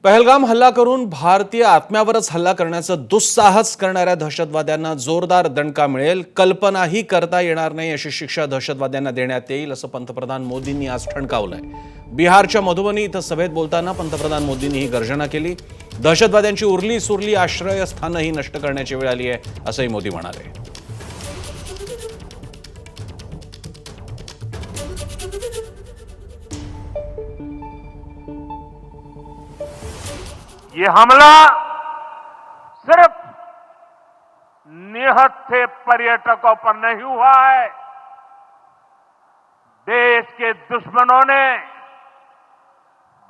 पहलगाम हल्ला करून भारतीय आत्म्यावरच हल्ला करण्याचं दुस्साहस करणाऱ्या दहशतवाद्यांना जोरदार दणका मिळेल, कल्पनाही करता येणार नाही अशी शिक्षा दहशतवाद्यांना देण्यात येईल असं पंतप्रधान मोदींनी आज ठणकावलंय। बिहारच्या मधुबनी इथं सभेत बोलताना पंतप्रधान मोदींनी ही गर्जना केली। दहशतवाद्यांची उरली सुरली आश्रयस्थानही नष्ट करण्याची वेळ आली आहे असंही मोदी म्हणाले। ये हमला सिर्फ निहत्थे पर्यटकों पर नहीं हुआ है। देश के दुश्मनों ने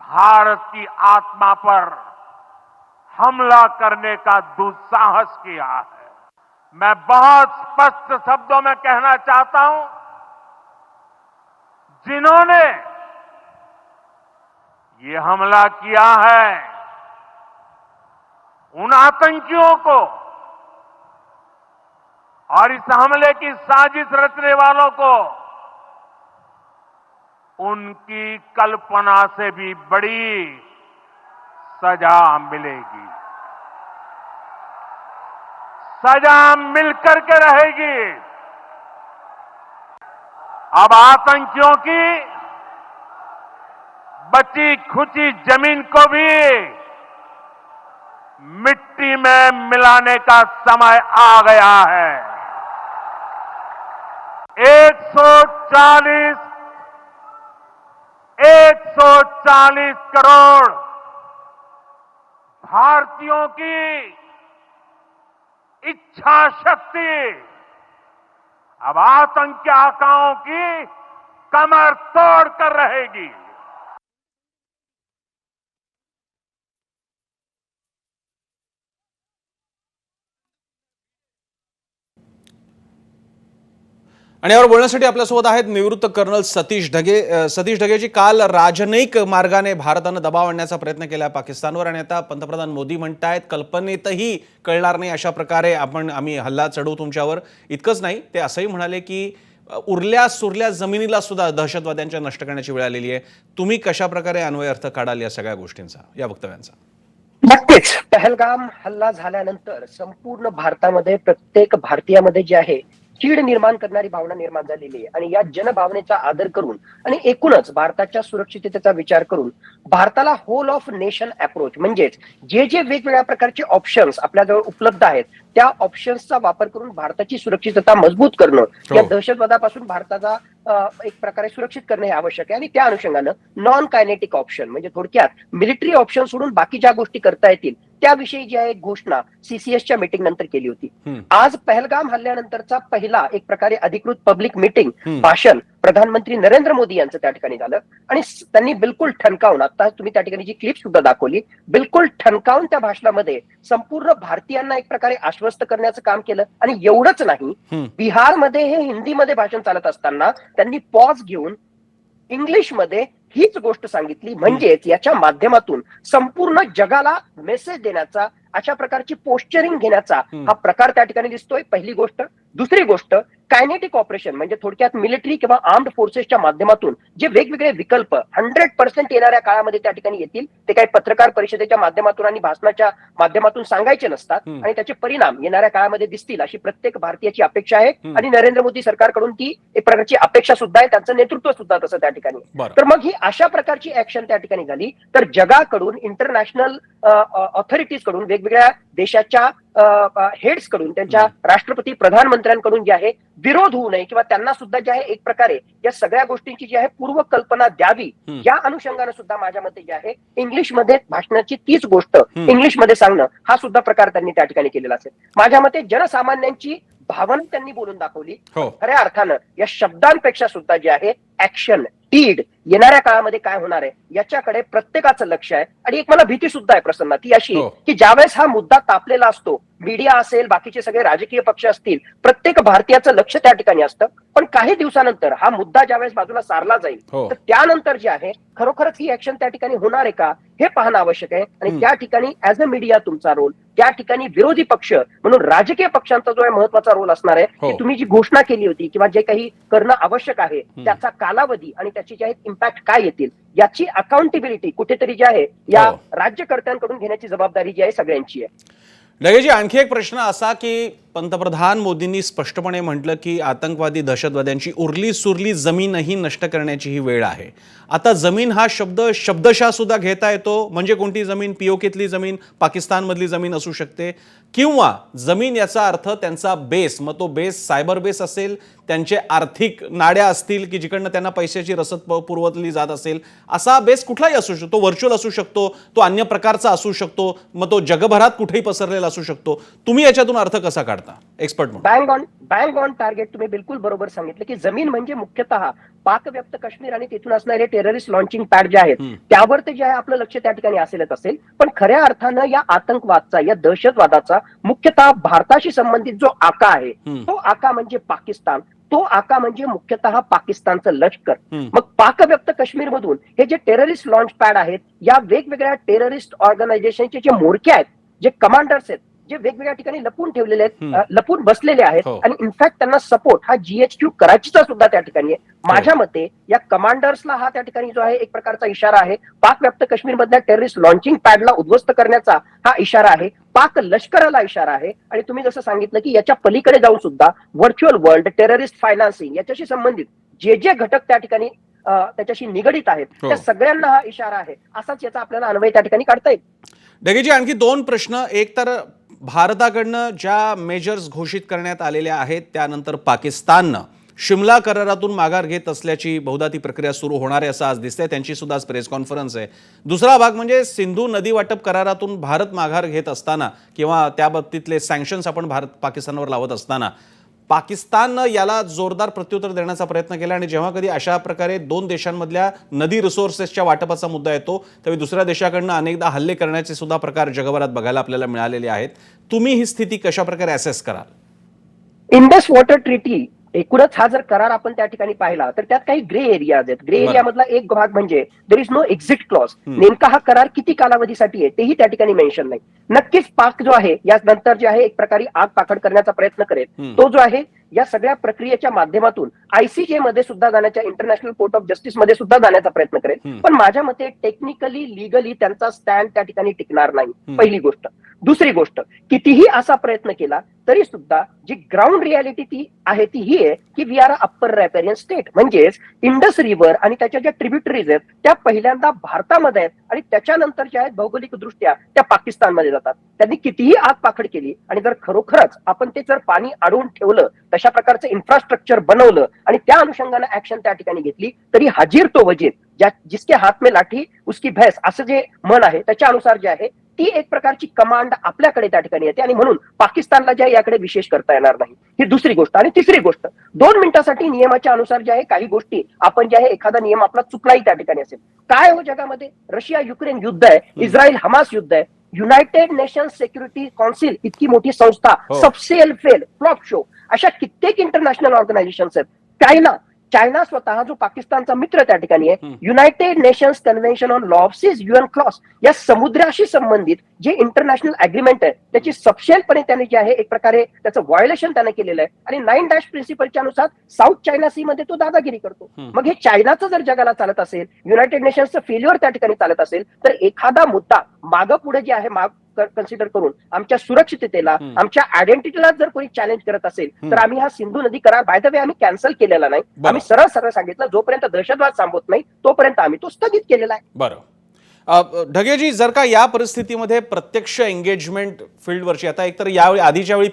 भारत की आत्मा पर हमला करने का दुस्साहस किया है। मैं बहुत स्पष्ट शब्दों में कहना चाहता हूं, जिन्होंने ये हमला किया है उन आतंकियों को और इस हमले की साजिश रचने वालों को उनकी कल्पना से भी बड़ी सजा मिलेगी। सजा मिलकर के रहेगी। अब आतंकियों की बची खुची जमीन को भी मिट्टी में मिलाने का समय आ गया है। 140 करोड़ भारतीयों की इच्छा शक्ति अब आतंकी आकाओं की कमर तोड़ कर रहेगी। आणि यावर बोलण्यासाठी आपल्यासोबत आहेत निवृत्त कर्नल सतीश ढगे। सतीश ढगेजी, काल राजनयिक मार्गाने भारतानं दबाव आणण्याचा प्रयत्न केला पाकिस्तानवर आणि आता पंतप्रधान मोदी म्हणतायत कल्पनेतही कळणार नाही अशा प्रकारे आम्ही हल्ला चढवू तुमच्यावर। इतकंच नाही, ते असंही म्हणाले की उरल्या सुरल्या जमिनीला सुद्धा दहशतवाद्यांच्या नष्ट करण्याची वेळ आलेली आहे। तुम्ही कशा प्रकारे अन्वय अर्थ काढाल या सगळ्या गोष्टींचा, या वक्तव्यांचा? नक्कीच पहलगाम हल्ला झाल्यानंतर संपूर्ण भारतामध्ये प्रत्येक भारतीयामध्ये जे आहे चीड निर्माण करणारी भावना निर्माण झालेली आहे आणि या जनभावनेचा आदर करून आणि एकूणच भारताच्या सुरक्षिततेचा विचार करून भारताला होल ऑफ नेशन अप्रोच म्हणजेच जे जे वेगवेगळ्या प्रकारचे ऑप्शन्स आपल्याजवळ उपलब्ध आहेत त्या ऑप्शन्सचा वापर करून भारताची सुरक्षितता मजबूत करणं, या दहशतवादापासून भारताचा एक प्रकारे सुरक्षित करणे हे आवश्यक आहे। आणि त्या अनुषंगानं नॉन कायनेटिक ऑप्शन म्हणजे थोडक्यात मिलिटरी ऑप्शन सोडून बाकी ज्या गोष्टी करता येतील त्याविषयी जी आहे घोषणा सीसीएसच्या मीटिंग नंतर केली होती। आज पहलगाम हल्ल्यानंतरचा पहिला एक प्रकारे अधिकृत पब्लिक मीटिंग भाषण प्रधानमंत्री नरेंद्र मोदी यांचं त्या ठिकाणी झालं आणि त्यांनी बिलकुल ठणकावून, आता तुम्ही त्या ठिकाणी जी क्लिप सुद्धा दाखवली, बिलकुल ठणकावून त्या भाषणामध्ये संपूर्ण भारतीयांना एक प्रकारे आश्वस्त करण्याचं काम केलं। आणि एवढंच नाही, बिहारमध्ये हे हिंदीमध्ये भाषण चालत असताना त्यांनी पॉज घेऊन इंग्लिशमध्ये हीच गोष्ट सांगितली। म्हणजेच याच्या माध्यमातून संपूर्ण जगाला मेसेज देण्याचा, अशा प्रकारची पोस्चरिंग घेण्याचा हा प्रकार त्या ठिकाणी दिसतोय, पहिली गोष्ट। दुसरी गोष्ट, कायनेटिक ऑपरेशन म्हणजे थोडक्यात मिलिटरी किंवा आर्म्ड फोर्सेसच्या माध्यमातून जे वेगवेगळे विकल्प 100% येणाऱ्या काळामध्ये त्या ठिकाणी येतील ते काही पत्रकार परिषदेच्या माध्यमातून आणि भाषणाच्या माध्यमातून सांगायचे नसतात आणि त्याचे परिणाम येणाऱ्या काळामध्ये दिसतील अशी प्रत्येक भारतीयाची अपेक्षा आहे आणि नरेंद्र मोदी सरकारकडून ती एक प्रकारची अपेक्षा सुद्धा आहे, त्यांचं नेतृत्व सुद्धा तसं त्या ठिकाणी। तर मग ही अशा प्रकारची ऍक्शन त्या ठिकाणी झाली तर जगाकडून, इंटरनॅशनल ऑथॉरिटीज कडून, वेगवेगळ्या देशाच्या हेड्स कडून, त्यांच्या राष्ट्रपती प्रधानमंत्र्यांकडून जे आहे विरोध होऊ नये किंवा त्यांना सुद्धा जे आहे एक प्रकारे या सगळ्या गोष्टींची जी आहे पूर्वकल्पना द्यावी, या अनुषंगाने सुद्धा माझ्या मते जे आहे इंग्लिशमध्ये भाषणाची तीच गोष्ट इंग्लिशमध्ये सांगणं हा सुद्धा प्रकार त्यांनी त्या ठिकाणी केलेला असेल। माझ्या मते जनसामान्यांची भावना त्यांनी बोलून दाखवली। खऱ्या अर्थानं या शब्दांपेक्षा सुद्धा जे आहे ऍक्शन, डीड येणाऱ्या काळामध्ये काय होणार आहे याच्याकडे प्रत्येकाचं लक्ष आहे। आणि एक मला भीती सुद्धा आहे प्रसन्न, ती अशी की ज्यावेळेस हा मुद्दा तापलेला असतो, मीडिया असेल, बाकीचे सगळे राजकीय पक्ष असतील, प्रत्येक भारतीयाचं लक्ष त्या ठिकाणी असतं, पण काही दिवसानंतर हा मुद्दा ज्यावेळेस बाजूला सारला जाईल तर त्यानंतर जे आहे खरोखरच ही ऍक्शन त्या ठिकाणी होणार आहे का हे पाहणं आवश्यक आहे। आणि त्या ठिकाणी ऍज अ मीडिया तुमचा रोल, त्या ठिकाणी विरोधी पक्ष म्हणून राजकीय पक्षांचा जो आहे महत्वाचा रोल असणार आहे हो. की तुम्ही जी घोषणा केली होती किंवा जे काही करणं आवश्यक आहे त्याचा कालावधी आणि त्याचे जे इम्पॅक्ट काय येतील याची अकाउंटेबिलिटी कुठेतरी जी आहे या हो. राज्यकर्त्यांकडून घेण्याची जबाबदारी जी आहे सगळ्यांची आहे. लगेच आणखी एक प्रश्न असा की पंतप्रधान मोदींनी स्पष्टपणे म्हटलं की आतंकवादी दहशतवाद्यांची उरली सुरली जमीनही नष्ट करण्याची ही वेळ आहे. आता जमीन हा शब्द शब्दशः सुद्धा घेता येतो, म्हणजे कोणती जमीन, पीओकेतली जमीन, पाकिस्तानमधली जमीन असू शकते, किंवा जमीन याचा अर्थ त्यांचा बेस, मग तो बेस सायबर बेस असेल, त्यांचे आर्थिक नाड्या असतील की जिकडनं त्यांना पैशाची रसद पुरवली जात असेल, असा बेस कुठलाही असू शकतो, व्हर्च्युअल असू शकतो, तो अन्य प्रकारचा असू शकतो, मग तो जगभरात कुठेही पसरलेला असू शकतो. तुम्ही याच्यातून अर्थ कसा काढता एक्सपर्ट म्हणून? Bang on target. तुम्ही बिलकुल बरोबर सांगितलं की जमीन म्हणजे मुख्यतः पाकव्याप्त काश्मीर आणि तिथून असणारे टेररिस्ट लॉन्चिंग पॅड जे आहेत त्यावर ते जे आहे आपलं लक्ष त्या ठिकाणी असेलच असेल. पण खऱ्या अर्थानं या आतंकवादचा, या दहशतवादाचा मुख्यतः भारताशी संबंधित जो आका आहे तो आका म्हणजे पाकिस्तान, तो आका म्हणजे मुख्यतः पाकिस्तानचं लष्कर. मग पाकव्याप्त काश्मीर मधून हे जे टेररिस्ट लॉन्च पॅड आहेत, या वेगवेगळ्या टेररिस्ट ऑर्गनायझेशनचे जे म्होरके आहेत, जे कमांडर्स आहेत, जे वेगवेगळ्या ठिकाणी लपून ठेवलेले आहेत, लपून बसलेले आहेत आणि इनफॅक्ट त्यांना सपोर्ट हा GHQ कराचीचा सुद्धा त्या ठिकाणी आहे. माझ्या मते या कमांडर्सला हा त्या ठिकाणी जो आहे एक प्रकारचा इशारा आहे. पाकव्याप्त काश्मीर मधल्या टेररिस्ट लॉन्चिंग पॅडला उद्ध्वस्त करण्याचा हा इशारा आहे. पाक लष्कराला इशारा आहे. आणि तुम्ही जसं सांगितलं की याच्या पलीकडे जाऊन सुद्धा व्हर्च्युअल वर्ल्ड, टेररिस्ट फायनान्सिंग याच्याशी संबंधित जे जे घटक त्या ठिकाणी त्याच्याशी निगडीत आहेत त्या सगळ्यांना हा इशारा आहे. असाच याचा आपल्याला अन्वय त्या ठिकाणी काढता येईल. ढगेजी, आणखी दोन प्रश्न. एक तर भारताकडनं ज्या मेजर्स घोषित करण्यात आलेल्या आहेत त्यानंतर पाकिस्ताननं शिमला करारातून माघार घेत असल्याची बहुधा ती प्रक्रिया सुरू होणार आहे असं आज दिसतंय. त्यांची सुद्धा आज प्रेस कॉन्फरन्स आहे. दुसरा भाग म्हणजे सिंधू नदी वाटप करारातून भारत माघार घेत असताना किंवा त्या बाबतीतले सँक्शन्स आपण पाकिस्तानवर लावत असताना पाकिस्ताननं याला जोरदार प्रत्युत्तर देण्याचा प्रयत्न केला. आणि जेव्हा कधी अशा प्रकारे दोन देशांमधल्या नदी रिसोर्सेसच्या वाटपाचा मुद्दा येतो त्यावेळी दुसऱ्या देशाकडनं अनेकदा हल्ले करण्याचे सुद्धा प्रकार जगभरात बघायला आपल्याला मिळालेले आहेत. तुम्ही ही स्थिती कशा प्रकारे असेस कराल? इंडस वॉटर ट्रीटी एकूणच हा जर करार आपण त्या ठिकाणी पाहिला तर त्यात काही ग्रे एरियाज आहेत. ग्रे एरिया मधला एक भाग म्हणजे there is no exit clause. नेमका हा करार किती कालावधीसाठी आहे तेही त्या ठिकाणी मेन्शन नाही. नक्कीच पाक जो आहे या नंतर जे आहे एक प्रकारे आग पाखड करण्याचा प्रयत्न करेल. तो जो आहे या सगळ्या प्रक्रियेच्या माध्यमातून ICJ मध्ये सुद्धा जाण्याच्या, इंटरनॅशनल कोर्ट ऑफ जस्टिस मध्ये सुद्धा जाण्याचा प्रयत्न करेल. पण माझ्या मते टेक्निकली, लिगली त्यांचा स्टँड त्या ठिकाणी टिकणार नाही, पहिली गोष्ट. दुसरी गोष्ट, कितीही असा प्रयत्न केला तरी सुद्धा जी ग्राउंड रियालिटी ती आहे ती ही आहे की we are a upper riparian state. म्हणजेच इंडस रिव्हर आणि त्याच्या ज्या ट्रिब्युटरीज आहेत त्या पहिल्यांदा भारतामध्ये आहेत आणि त्याच्यानंतर ज्या आहेत भौगोलिक दृष्ट्या त्या पाकिस्तानमध्ये जातात. त्यांनी कितीही आग पाखड केली आणि जर खरोखरच आपण ते जर पाणी अडवून ठेवलं, तशा प्रकारचं इन्फ्रास्ट्रक्चर बनवलं आणि त्या अनुषंगाने ऍक्शन त्या ठिकाणी घेतली तरी हजीर तो वजीर, जिसके हात में लाठी उसकी भैंस असं जे म्हण आहे त्याच्या अनुसार जे आहे ती एक प्रकारची कमांड आपल्याकडे त्या ठिकाणी येते आणि म्हणून पाकिस्तानला जे याकडे विशेष करता येणार नाही. ही दुसरी गोष्ट. आणि तिसरी गोष्ट, 2 मिनिटासाठी नियमाच्या अनुसार जे आहे काही गोष्टी आपण जे आहे एखादा नियम आपला चुकलाही त्या ठिकाणी असेल. काय हो जगामध्ये रशिया युक्रेन युद्ध आहे, इस्रायल हमास युद्ध आहे, युनायटेड नेशन्स सिक्युरिटी काउन्सिल इतकी मोठी संस्था, सबसेल फेल, फ्लॉप शो, अशा कित्येक इंटरनॅशनल ऑर्गनायझेशन्स आहेत. चायना स्वतः जो पाकिस्तानचा मित्र त्या ठिकाणी आहे, United Nations convention on law of seas, UN clause, या समुद्राशी संबंधित जे इंटरनॅशनल अग्रीमेंट आहे त्याची सबशेलपणे त्याने जे आहे एक प्रकारे त्याचं व्हायोलेशन त्याने केलेलं आहे. आणि 9 प्रिन्सिपलच्या अनुसार साऊथ चायना सी मध्ये तो दादागिरी करतो. मग हे चायनाचं जर जगाला चालत असेल, युनायटेड नेशन्सचं फेल्युअर त्या ठिकाणी चालत असेल, तर एखादा मुद्दा मागं पुढे जे आहे कन्सिडर करून आमच्या सुरक्षिततेला, आमच्या आयडेंटिटीला जर कोणी चॅलेंज करत असेल तर आम्ही हा सिंधू नदी करार बाय द वे आम्ही कॅन्सल केलेला नाही. आम्ही सरळ सांगितलं जोपर्यंत दहशतवाद संपत नाही तोपर्यंत आम्ही तो स्थगित केलेला आहे. बरं. ढगेजी, जर का या परिस्थितीमध्ये प्रत्यक्ष एंगेजमेंट फील्डवरची, आता एकतर यावेळी आधीच्या वेळी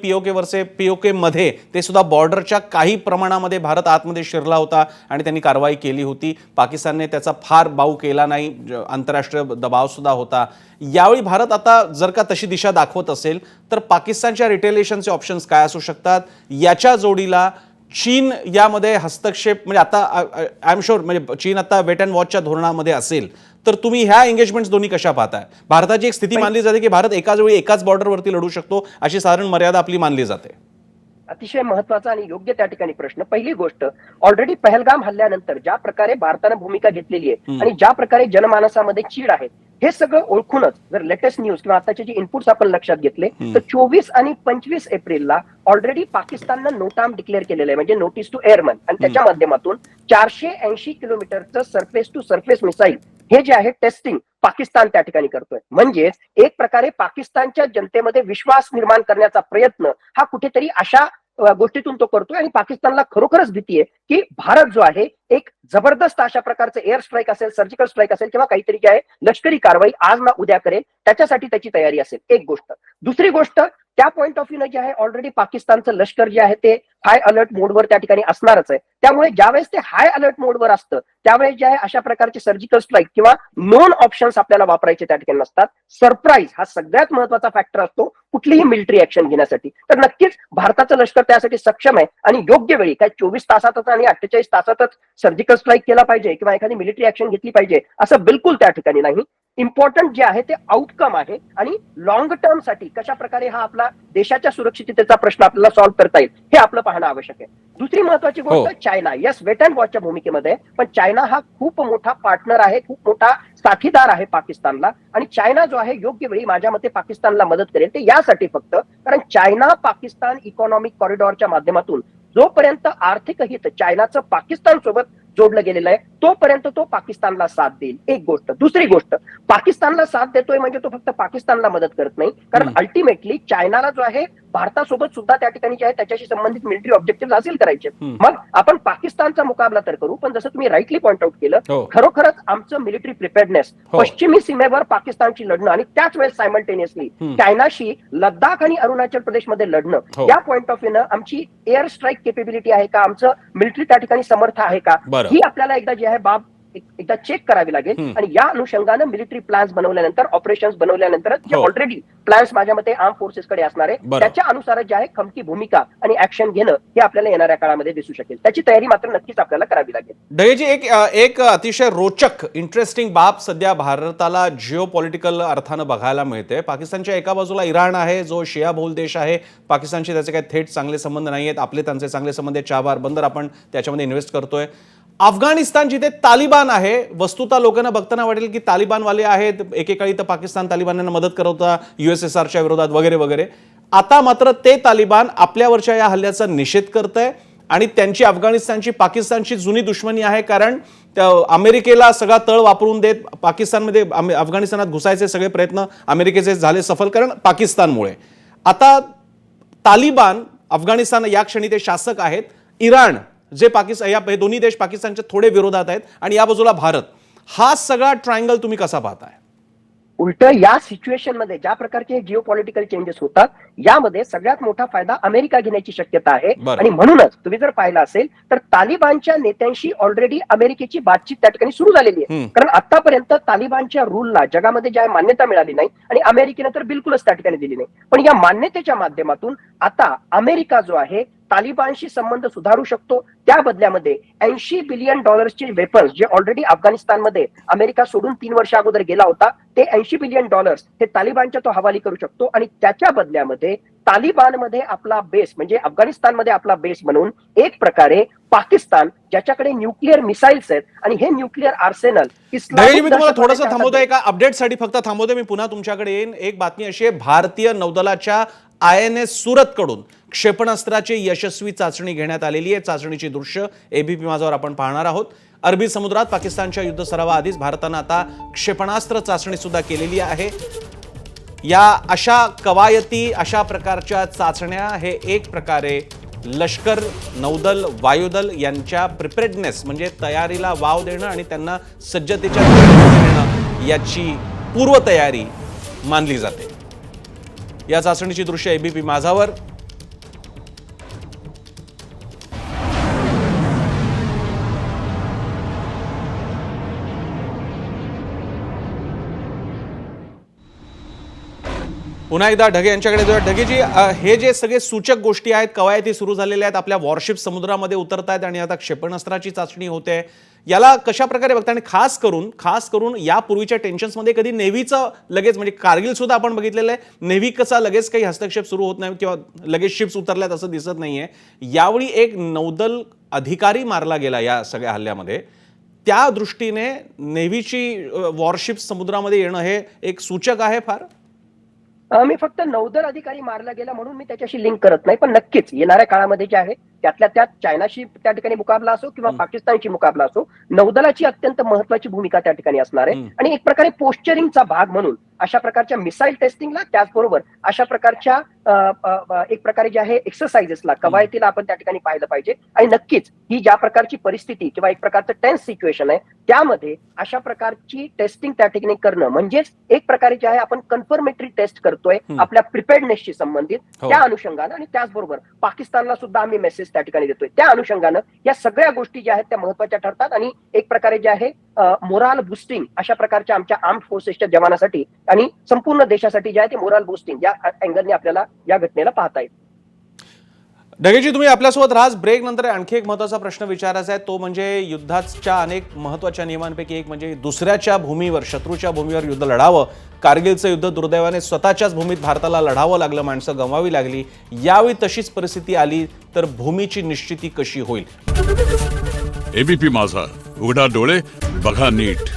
पीओके मध्ये ते सुद्धा बॉर्डरच्या काही प्रमाणामध्ये भारत आतमध्ये शिरला होता आणि त्यांनी कारवाई केली होती. पाकिस्तानने त्याचा फार बाऊ केला नाही, आंतरराष्ट्रीय दबाव सुद्धा होता. यावेळी भारत आता जर का तशी दिशा दाखवत असेल तर पाकिस्तानच्या रिटेलिएशनचे ऑप्शन्स काय असू शकतात? याच्या जोडीला चीन यामध्ये हस्तक्षेप, म्हणजे आता आय एम शुअर म्हणजे चीन आता वेट अँड वॉचच्या धोरणामध्ये असेल, तर तुम्ही ह्या एंगेजमेंट्स दोन्ही कशा पाहताय? भारताची एक स्थिती मानली जाते की भारत एकाच वेळी एकाच बॉर्डरवरती लढू शकतो, अशी साधारण मर्यादा आपली मानली जाते. अतिशय महत्वाचा आणि योग्य त्या ठिकाणी प्रश्न. पहिली गोष्ट, ऑलरेडी पहलगाम हल्ल्यानंतर ज्या प्रकारे भारतानं भूमिका घेतलेली आहे आणि ज्या प्रकारे जनमानसामध्ये चीड आहे हे सगळं ओळखूनच जर लेटेस्ट न्यूज किंवा आताचे जे इनपुट्स आपण लक्षात घेतले तर 24 आणि 25 एप्रिलला ऑलरेडी पाकिस्ताननं नोटाम डिक्लेअर केलेलं आहे, म्हणजे नोटीस टू एअरमन, आणि त्याच्या माध्यमातून 480 किलोमीटरचं सरफेस टू सरफेस मिसाईल हे जे आहे टेस्टिंग पाकिस्तान त्या ठिकाणी करतोय. म्हणजेच एक प्रकारे पाकिस्तानच्या जनतेमध्ये विश्वास निर्माण करण्याचा प्रयत्न हा कुठेतरी अशा गोष्टीतून तो करतोय. आणि पाकिस्तानला खरोखरच भीती आहे की भारत जो आहे एक जबरदस्त अशा प्रकारचं एअर स्ट्राईक असेल, सर्जिकल स्ट्राईक असेल किंवा काहीतरी जे आहे लष्करी कारवाई आज ना उद्या करेल, त्याच्यासाठी त्याची तयारी असेल. एक गोष्ट. दुसरी गोष्ट, त्या पॉईंट ऑफ व्ह्यू जे आहे ऑलरेडी पाकिस्तानचं लष्कर जे आहे ते हाय अलर्ट मोडवर त्या ठिकाणी असणारच आहे. त्यामुळे ज्यावेळेस ते हाय अलर्ट मोडवर असतं त्यावेळेस जे आहे अशा प्रकारचे सर्जिकल स्ट्राईक किंवा नॉन ऑप्शन्स आपल्याला वापरायचे त्या ठिकाणी नसतात. सरप्राईज हा सगळ्यात महत्वाचा फॅक्टर असतो कुठलीही मिलिटरी ऍक्शन घेण्यासाठी. तर नक्कीच भारताचं लष्कर त्यासाठी सक्षम आहे आणि योग्य वेळी काय 24 तासातच आणि 48 तासातच सर्जिकल स्ट्राईक केला पाहिजे किंवा एखादी मिलिटरी ऍक्शन घेतली पाहिजे असं बिलकुल त्या ठिकाणी नाही. इम्पॉर्टंट जे आहे ते आउटकम आहे आणि लॉंग टर्म साठी कशा प्रकारे हा आपला देशाच्या सुरक्षिततेचा प्रश्न आपल्याला सॉल्व्ह करता येईल हे आपलं पाहणं आवश्यक आहे. दुसरी महत्वाची गोष्ट, चायना येस वेट अँड वॉचच्या भूमिकेमध्ये, पण चायना हा खूप मोठा पार्टनर आहे, खूप मोठा साथीदार आहे पाकिस्तानला. आणि चायना जो आहे योग्य वेळी माझ्या मते पाकिस्तानला मदत करेल, ते यासाठी फक्त कारण चायना पाकिस्तान इकॉनॉमिक कॉरिडॉरच्या माध्यमातून जोपर्यंत आर्थिक हित चायनाचं पाकिस्तान सोबत जोडलं गेलेलं आहे तोपर्यंत तो पाकिस्तानला साथ देईल. एक गोष्ट. दुसरी गोष्ट, पाकिस्तानला साथ देतोय म्हणजे तो फक्त पाकिस्तानला मदत करत नाही, कारण अल्टिमेटली चायनाला जो आहे भारतासोबत सुद्धा त्या ठिकाणी जे आहे त्याच्याशी संबंधित मिलिटरी ऑब्जेक्टिव्ह हासिल करायचे. मग आपण पाकिस्तानचा मुकाबला तर करू, पण जसं तुम्ही राईटली पॉइंट आउट केलं, खरोखरच आमचं मिलिटरी प्रिपेअरनेस पश्चिमी सीमेवर पाकिस्तानची लढणं आणि त्याच वेळेस सायमल्टेनियसली चायनाशी लडाख आणि अरुणाचल प्रदेशमध्ये लढणं, या पॉइंट ऑफ व्ह्यूनं आमची एअर स्ट्राईक केपेबिलिटी आहे का, आमचं मिलिटरी त्या ठिकाणी समर्थ आहे का, ही आपल्याला एकदा जी आहे बाब एकदा चेक करावी लागेल. आणि या अनुषंगानं मिलिटरी प्लॅन्स बनवल्यानंतर, ऑपरेशन्स बनवल्यानंतर जे ऑलरेडी प्लॅन्स माझ्या मते आर्म फोर्सेसकडे असणार आहे त्याच्या अनुसार जे आहे खमकी भूमिका आणि ऍक्शन घेणं हे आपल्याला येणाऱ्या काळामध्ये दिसू शकेल. त्याची तयारी मात्र नक्कीच आपल्याला करावी लागेल. ढगेजी, एक अतिशय रोचक इंटरेस्टिंग बाब सध्या भारताला जिओ पॉलिटिकल अर्थानं बघायला मिळते. पाकिस्तानच्या एका बाजूला इराण आहे जो शिया बहुल देश आहे, पाकिस्तानशी त्याचे काही थेट चांगले संबंध नाही आहेत, आपले त्यांचे चांगले संबंध आहेत, चाबार बंदर आपण त्याच्यामध्ये इन्व्हेस्ट करतोय. अफगाणिस्तान जिथे तालिबान आहे, वस्तुतः लोकांना बघताना वाटेल की तालिबानवाले आहेत, एकेकाळी तर पाकिस्तान तालिबानांना मदत करत होता USSRच्या विरोधात वगैरे वगैरे. आता मात्र ते तालिबान आपल्यावरच्या या हल्ल्याचा निषेध करत आहे आणि त्यांची अफगाणिस्तानची पाकिस्तानची जुनी दुश्मनी आहे, कारण अमेरिकेला सगळा तळ वापरून देत पाकिस्तानमध्ये अफगाणिस्तानात घुसायचे सगळे प्रयत्न अमेरिकेचे झाले सफल, कारण पाकिस्तानमुळे. आता तालिबान अफगाणिस्तान या क्षणी ते शासक आहेत, इराण जे पाकिस्तान, या दोन्ही देश पाकिस्तानच्या थोडे विरोधात आहेत, आणि या बाजूला भारत. हा सगळा ट्रायंगल तुम्ही कसा पाहताय? उलट या सिच्युएशन मध्ये ज्या प्रकारचे जिओ पॉलिटिकल चेंजेस होतात यामध्ये सगळ्यात मोठा फायदा अमेरिका घेण्याची शक्यता आहे. आणि म्हणूनच तुम्ही जर पाहिलं असेल तर तालिबानच्या नेत्यांशी ऑलरेडी अमेरिकेची बातचीत त्या ठिकाणी सुरू झालेली आहे, कारण आतापर्यंत तालिबानच्या रूलला जगामध्ये ज्या मान्यता मिळाली नाही आणि अमेरिकेने तर बिलकुलच त्या ठिकाणी दिली नाही. पण या मान्यतेच्या माध्यमातून आता अमेरिका जो आहे तालिबानशी संबंध सुधारू शकतो. त्या बदल्यामध्ये $80 बिलियन वेपन्स जे ऑलरेडी अफगाणिस्तानमध्ये अमेरिका सोडून 3 वर्ष अगोदर गेला होता, ते $80 बिलियन हे तालिबानच्या तो हवाली करू शकतो. आणि त्याच्या बदल्यामध्ये तालिबानमध्ये आपला बेस म्हणजे अफगाणिस्तानमध्ये आपला बेस बनवून एक प्रकारे पाकिस्तान ज्याच्याकडे न्यूक्लिअर मिसाईल्स आहेत आणि हे न्यूक्लिअर आर्सेनल. मी तुम्हाला थोडंसं थांबवतोय, एका अपडेट साठी फक्त थांबवतोय, मी पुन्हा तुमच्याकडे येईन. एक बातमी अशी आहे, भारतीय नौदलाच्या INS सुरत कडून क्षेपणास्त्राची यशस्वी चाचणी घेण्यात आलेली आहे. चाचणीची दृश्य ABP माझावर आपण पाहणार आहोत. अरबी समुद्रात पाकिस्तानच्या युद्ध सरावाआधीच भारतानं आता क्षेपणास्त्र चाचणी सुद्धा केलेली आहे. या अशा कवायती, अशा प्रकारच्या चाचण्या हे एक प्रकारे लष्कर, नौदल, वायुदल यांच्या प्रिपेअर्डनेस म्हणजे तयारीला वाव देणं आणि त्यांना सज्जतेच्या देणं याची पूर्वतयारी मानली जाते. या चाचणीची दृश्य ABP माझावर. पुन्हा एकदा ढगे यांच्याकडे जाऊया. ढगेजी, हे जे सगळे सूचक गोष्टी आहेत, कवायती सुरू झालेल्या आहेत, आपल्या वॉरशिप समुद्रामध्ये उतरत आहेत आणि आता क्षेपणास्त्राची चाचणी होते, याला कशा प्रकारे बघता? आणि खास करून यापूर्वीच्या टेन्शन्समध्ये कधी नेव्हीचं लगेच, म्हणजे कारगिल सुद्धा आपण बघितलेलं आहे, नेव्ही कसा लगेच काही हस्तक्षेप सुरू होत नाही किंवा लगेच शिप्स उतरल्यात असं दिसत नाहीये. यावेळी एक नौदल अधिकारी मारला गेला या सगळ्या हल्ल्यामध्ये. त्या दृष्टीने नेव्हीची वॉरशिप समुद्रामध्ये येणं हे एक सूचक आहे फार. मी फक्त नौदल अधिकारी मारला गेला म्हणून मी त्याच्याशी लिंक करत नाही, पण नक्कीच येणाऱ्या काळामध्ये जे आहे त्यातल्या त्यात चायनाशी त्या ठिकाणी मुकाबला असो किंवा पाकिस्तानशी मुकाबला असो, नौदलाची अत्यंत महत्वाची भूमिका त्या ठिकाणी असणार आहे. आणि एक प्रकारे पोस्चरिंगचा भाग म्हणून अशा प्रकारच्या मिसाईल टेस्टिंगला, त्याचबरोबर अशा प्रकारच्या एक प्रकारे जे आहे एक्सरसाइजेसला, कवायतीला आपण त्या ठिकाणी पाहिलं पाहिजे. आणि नक्कीच ही ज्या प्रकारची परिस्थिती किंवा एक प्रकारचं टेन्स सिच्युएशन आहे त्यामध्ये अशा प्रकारची टेस्टिंग त्या ठिकाणी करणं म्हणजेच एक प्रकारे जे आहे आपण कन्फर्मेटरी टेस्ट करतोय आपल्या प्रिपेअर्डनेसशी संबंधित, त्या अनुषंगानं. आणि त्याचबरोबर पाकिस्तानला सुद्धा आम्ही मेसेज त्या ठिकाणी देतोय. त्या अनुषंगानं या सगळ्या गोष्टी ज्या आहेत त्या महत्वाच्या ठरतात आणि एक प्रकारे जे आहे मोराल बुस्टिंग अशा प्रकारच्या आमच्या आर्म्ड फोर्सेसच्या जवानासाठी आणि संपूर्ण देशासाठी जे आहे ते मोराल बुस्टिंग या अँगलने आपल्याला या घटनेला पाहता येईल. ढगेजी, तुम्ही आपल्यासोबत राहा. ब्रेक नंतर आणखी एक महत्त्वाचा प्रश्न विचारायचा आहे, तो म्हणजे युद्धाच्या अनेक महत्त्वाच्या नियमांपैकी एक म्हणजे दुसऱ्याच्या भूमीवर, शत्रूच्या भूमीवर युद्ध लढावं. कारगिलचं युद्ध दुर्दैवाने स्वतःच्याच भूमीत भारताला लढावं लागलं, माणसं गमवावी लागली. यावेळी तशीच परिस्थिती आली तर भूमीची निश्चिती कशी होईल? एबीपी माझा, उघडा डोळे बघा नीट.